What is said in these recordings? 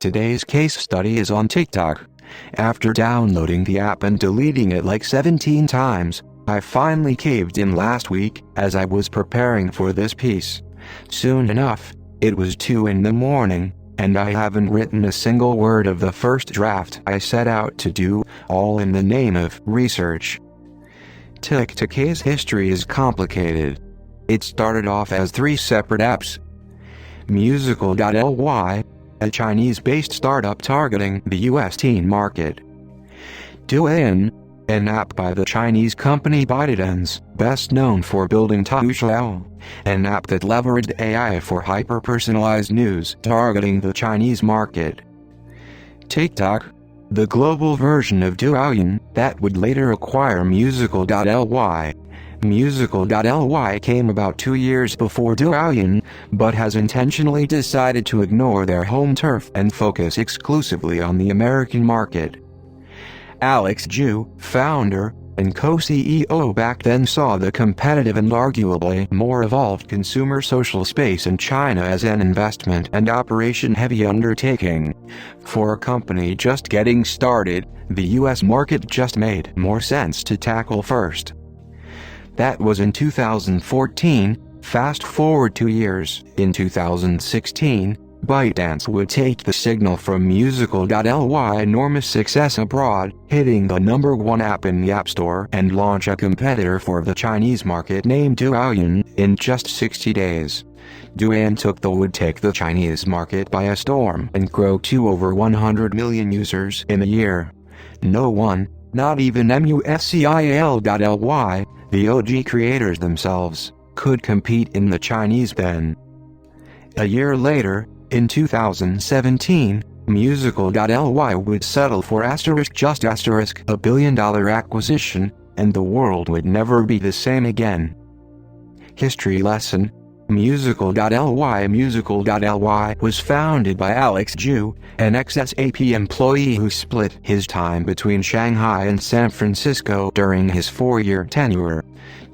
Today's case study is on TikTok. After downloading the app and deleting it like 17 times, I finally caved in last week as I was preparing for this piece. Soon enough, it was 2 in the morning, and I haven't written a single word of the first draft I set out to do, all in the name of research. TikTok's history is complicated. It started off as 3 separate apps. Musical.ly, a Chinese-based startup targeting the US teen market. Douyin, an app by the Chinese company ByteDance, best known for building Taoxiao, an app that leveraged AI for hyper-personalized news targeting the Chinese market. TikTok, the global version of Douyin that would later acquire Musical.ly. Musical.ly came about 2 years before Douyin, but has intentionally decided to ignore their home turf and focus exclusively on the American market. Alex Zhu, founder and co-CEO back then, saw the competitive and arguably more evolved consumer social space in China as an investment and operation-heavy undertaking. For a company just getting started, the US market just made more sense to tackle first. That was in 2014. Fast forward 2 years, in 2016, ByteDance would take the signal from Musical.ly enormous success abroad, hitting the #1 app in the App Store, and launch a competitor for the Chinese market named Douyin in just 60 days. Douyin would take the Chinese market by a storm and grow to over 100 million users in a year. No one, not even Musical.ly, the OG creators themselves, could compete in the Chinese then. A year later, in 2017, Musical.ly would settle for *a billion-dollar acquisition, and the world would never be the same again. History lesson: Musical.ly was founded by Alex Zhu, an ex-SAP employee who split his time between Shanghai and San Francisco during his 4-year tenure.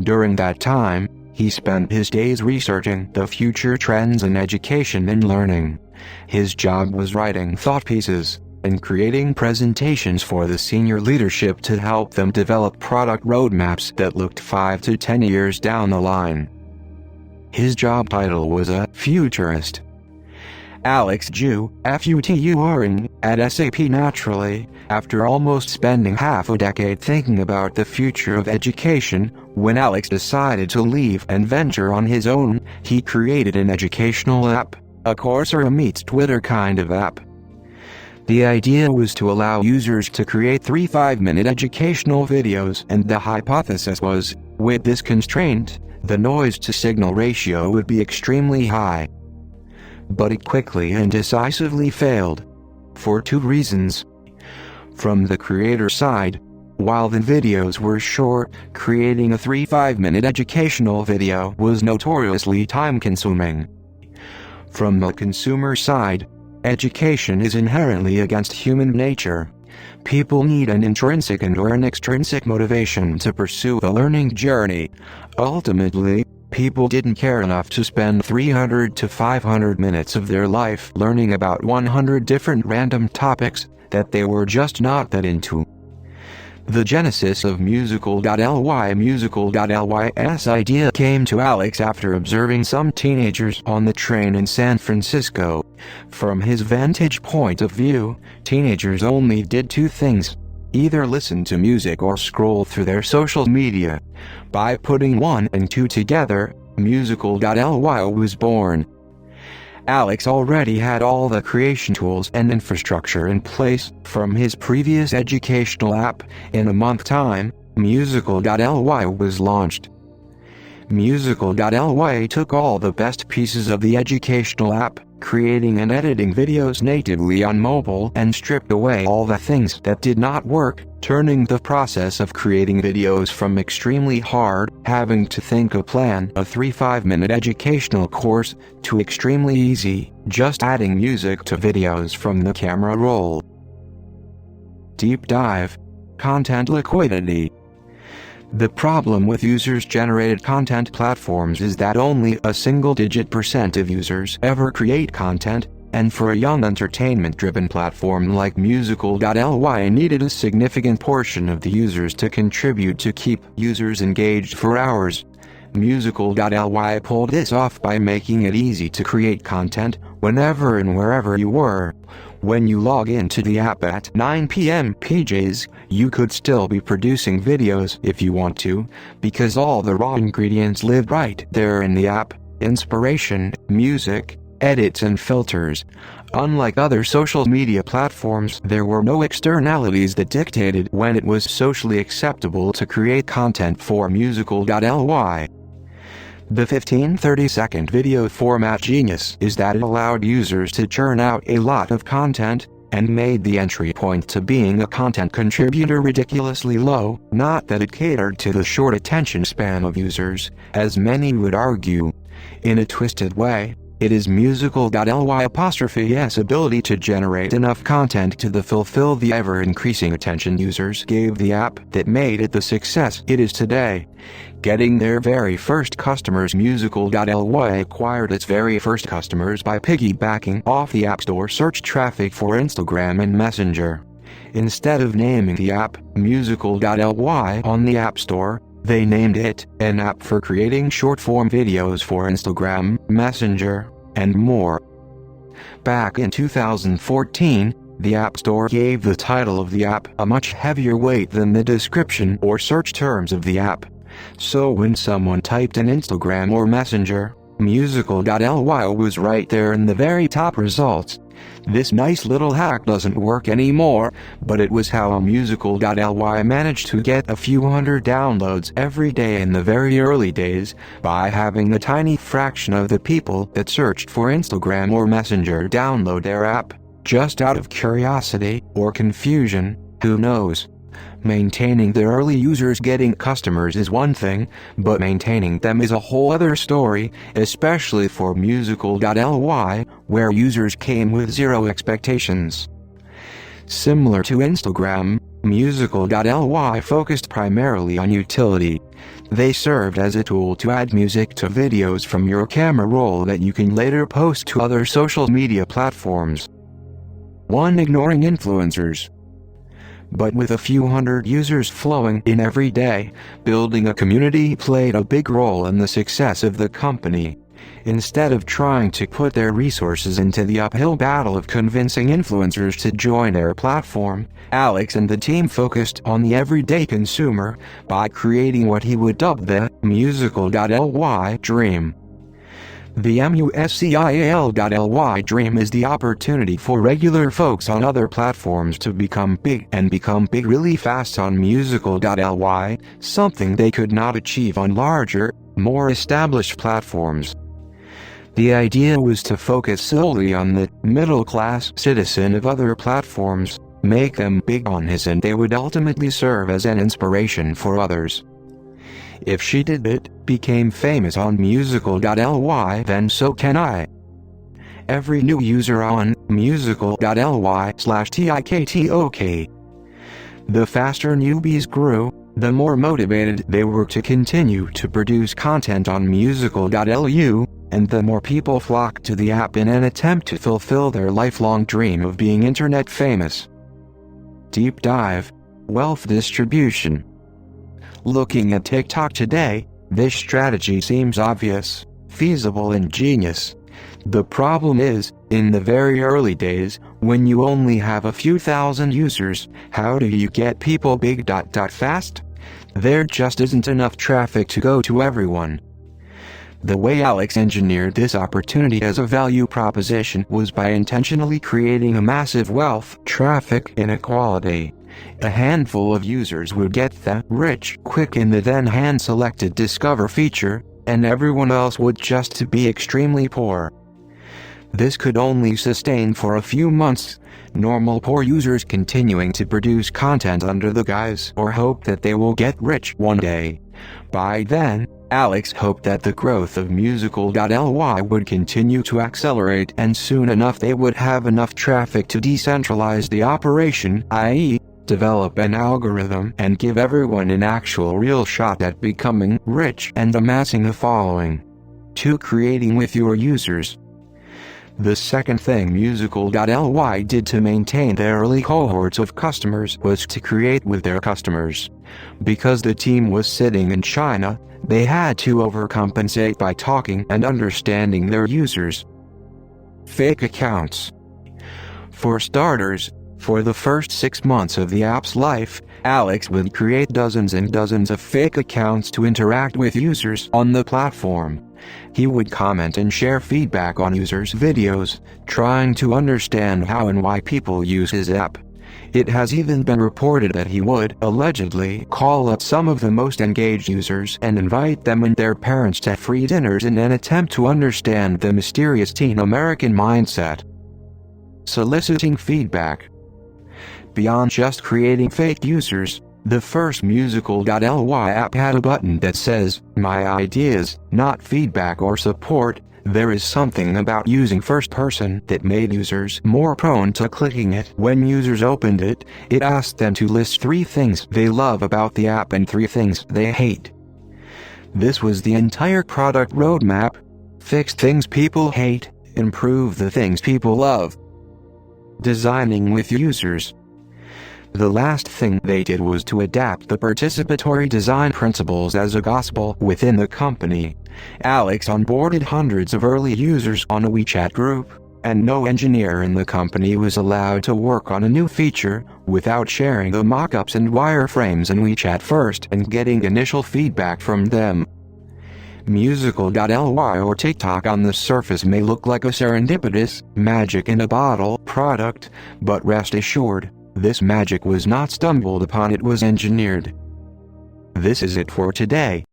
During that time, he spent his days researching the future trends in education and learning. His job was writing thought pieces and creating presentations for the senior leadership to help them develop product roadmaps that looked 5 to 10 years down the line. His job title was a futurist. Alex Zhu, FUTURing, at SAP naturally, after almost spending half a decade thinking about the future of education. When Alex decided to leave and venture on his own, he created an educational app, a Coursera meets Twitter kind of app. The idea was to allow users to create 3 5-minute educational videos, and the hypothesis was, with this constraint, the noise-to-signal ratio would be extremely high. But it quickly and decisively failed. For 2 reasons. From the creator side, while the videos were short, creating a 3 5-minute educational video was notoriously time-consuming. From the consumer side, education is inherently against human nature. People need an intrinsic and/or an extrinsic motivation to pursue the learning journey. Ultimately, people didn't care enough to spend 300 to 500 minutes of their life learning about 100 different random topics that they were just not that into. The genesis of Musical.ly's idea came to Alex after observing some teenagers on the train in San Francisco. From his vantage point of view, teenagers only did 2 things: either listen to music or scroll through their social media. By putting 1 and 2 together, Musical.ly was born. Alex already had all the creation tools and infrastructure in place from his previous educational app. In a month's time, Musical.ly was launched. Musical.ly took all the best pieces of the educational app, creating and editing videos natively on mobile, and stripped away all the things that did not work, turning the process of creating videos from extremely hard, having to think a 3 5-minute educational course, to extremely easy, just adding music to videos from the camera roll. Deep dive: content liquidity. The problem with user-generated content platforms is that only a single-digit % of users ever create content, and for a young entertainment-driven platform like Musical.ly needed a significant portion of the users to contribute to keep users engaged for hours. Musical.ly pulled this off by making it easy to create content, whenever and wherever you were. When you log into the app at 9 p.m. PJs, you could still be producing videos if you want to, because all the raw ingredients live right there in the app: inspiration, music, edits and filters. Unlike other social media platforms, there were no externalities that dictated when it was socially acceptable to create content for Musical.ly. The 15-30-second video format genius is that it allowed users to churn out a lot of content, and made the entry point to being a content contributor ridiculously low. Not that it catered to the short attention span of users, as many would argue. In a twisted way, it is Musical.ly''s ability to generate enough content to fulfill the ever-increasing attention users gave the app that made it the success it is today. Getting their very first customers, Musical.ly acquired its very first customers by piggybacking off the App Store search traffic for Instagram and Messenger. Instead of naming the app Musical.ly on the App Store, they named it an app for creating short-form videos for Instagram, Messenger, and more. Back in 2014, the App Store gave the title of the app a much heavier weight than the description or search terms of the app. So when someone typed in Instagram or Messenger, Musical.ly was right there in the very top results. This nice little hack doesn't work anymore, but it was how Musical.ly managed to get a few hundred downloads every day in the very early days, by having a tiny fraction of the people that searched for Instagram or Messenger download their app, just out of curiosity or confusion, who knows. Maintaining the early users getting customers is one thing, but maintaining them is a whole other story, especially for Musical.ly, where users came with zero expectations. Similar to Instagram, Musical.ly focused primarily on utility. They served as a tool to add music to videos from your camera roll that you can later post to other social media platforms. 1. Ignoring influencers. But with a few hundred users flowing in every day, building a community played a big role in the success of the company. Instead of trying to put their resources into the uphill battle of convincing influencers to join their platform, Alex and the team focused on the everyday consumer by creating what he would dub the Musical.ly dream. The Musical.ly dream is the opportunity for regular folks on other platforms to become big, and become big really fast on Musical.ly, something they could not achieve on larger, more established platforms. The idea was to focus solely on the middle-class citizen of other platforms, make them big on his, and they would ultimately serve as an inspiration for others. If she did it, became famous on Musical.ly, then so can I. Every new user on Musical.ly/TIKTOK. The faster newbies grew, the more motivated they were to continue to produce content on Musical.ly, and the more people flocked to the app in an attempt to fulfill their lifelong dream of being internet famous. Deep dive. Wealth distribution. Looking at TikTok today, this strategy seems obvious, feasible and genius. The problem is, in the very early days, when you only have a few thousand users, how do you get people big fast? There just isn't enough traffic to go to everyone. The way Alex engineered this opportunity as a value proposition was by intentionally creating a massive wealth traffic inequality. A handful of users would get the rich quick in the then hand-selected Discover feature, and everyone else would just be extremely poor. This could only sustain for a few months, normal poor users continuing to produce content under the guise or hope that they will get rich one day. By then, Alex hoped that the growth of Musical.ly would continue to accelerate, and soon enough they would have enough traffic to decentralize the operation, i.e., develop an algorithm and give everyone an actual real shot at becoming rich and amassing a following. 2. Creating with your users. The second thing Musical.ly did to maintain their early cohorts of customers was to create with their customers. Because the team was sitting in China, they had to overcompensate by talking and understanding their users. Fake accounts. For starters, for the first 6 months of the app's life, Alex would create dozens and dozens of fake accounts to interact with users on the platform. He would comment and share feedback on users' videos, trying to understand how and why people use his app. It has even been reported that he would allegedly call up some of the most engaged users and invite them and their parents to free dinners in an attempt to understand the mysterious teen American mindset. Soliciting feedback. Beyond just creating fake users, the first Musical.ly app had a button that says, "My ideas, not feedback or support." There is something about using first person that made users more prone to clicking it. When users opened it, it asked them to list 3 things they love about the app and 3 things they hate. This was the entire product roadmap. Fix things people hate, improve the things people love. Designing with users. The last thing they did was to adapt the participatory design principles as a gospel within the company. Alex onboarded hundreds of early users on a WeChat group, and no engineer in the company was allowed to work on a new feature without sharing the mockups and wireframes in WeChat first and getting initial feedback from them. Musical.ly or TikTok on the surface may look like a serendipitous, magic in a bottle product, but rest assured, this magic was not stumbled upon, it was engineered. This is it for today.